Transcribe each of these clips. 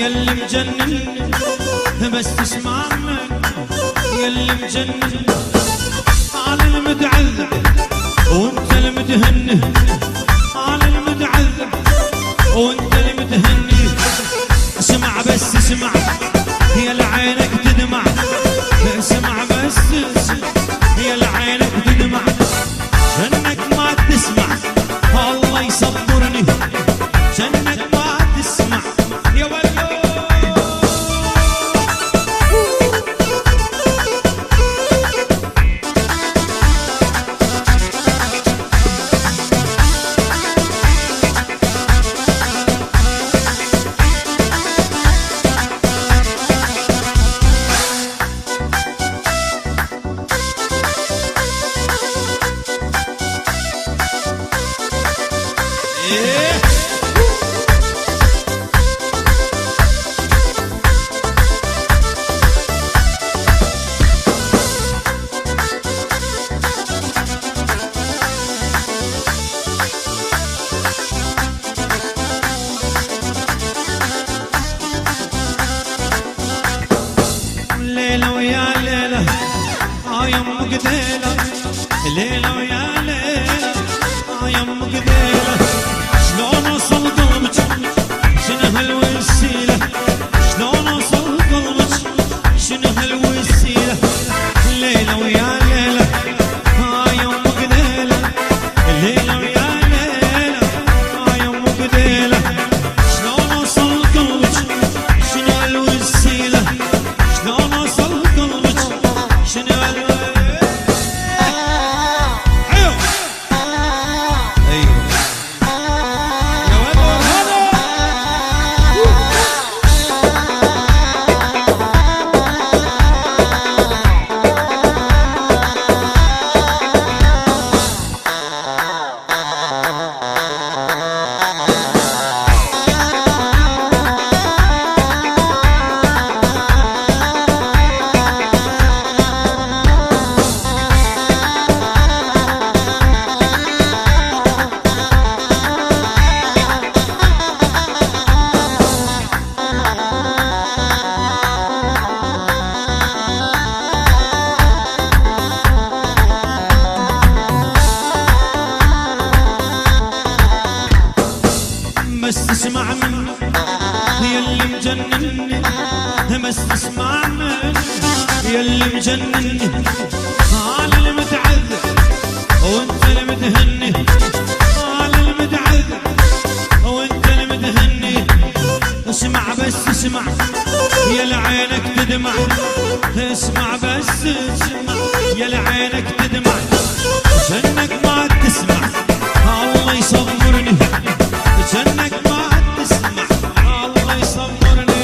يلي مجنن بس تسمع من يلي مجنن على المتعذب وانت المتهني على المتعذب وانت المتهني اسمع بس اسمع هي لعينك تدمع اسمع بس هي لعينك تدمع جنك ما تسمع الله يصبرني جنك ما تسمع يا ولد ليلة ويا ليلة يم قديلة ليلة ويا ليلة يم قديلة شلون وصل قلبك شنو هالوسيلة شلون وصل قلبك شنو هالوسيلة ليلة ويا ليلة يم قديلة ليلة ويا ليلة يم قديلة شلون وصل قلبك شنو هالوسيلة شلون وصل قلبك شنو هالوسيلة بس تسمع من يلي مجنني بس تسمع من يلي مجنني على المتعذب وانت المتهني على المتعذب وانت المتهني اسمع بس اسمع يا لعينك تدمع اسمع بس اسمع يا لعينك تدمع جنك ما تسمع الله يصبرني جنك ما تسمع الله يصبرني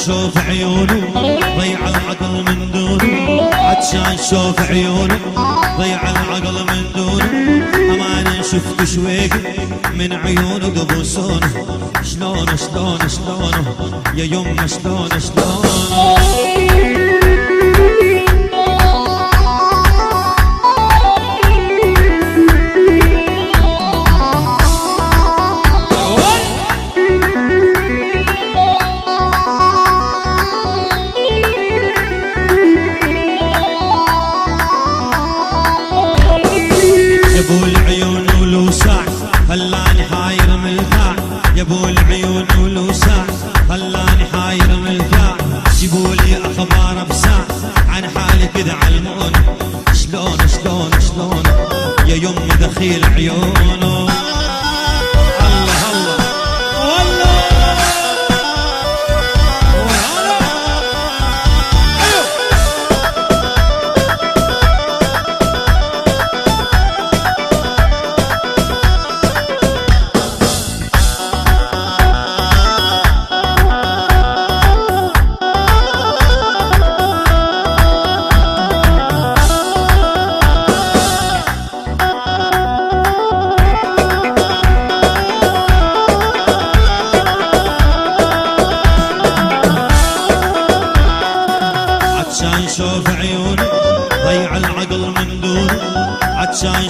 شوف عيونه ضيع العقل من دونه عطشان شوف عيونه ضيع العقل من دونه أمانة شفت شويق من عيونه قبوسونه شلونه شلونه شلونه يا يمه شلونه شلونه يبو العيون ولو ساع خلاني حاير من الذاع يبو العيون ولو ساع خلاني حاير من الذاع جيبولي اخبار بساع عن حالي كذا علموني شلون شلون شلون يا يم دخيل عيونه الله الله والله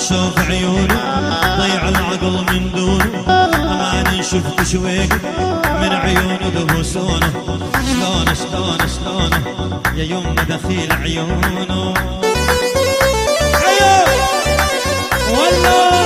نشوف عيونه ضيع العقل من دونه، أمان شفت شويق من عيونه دهوسونه، شلونه شلونه شلونه يا يمه دخيل عيونه. عيون والله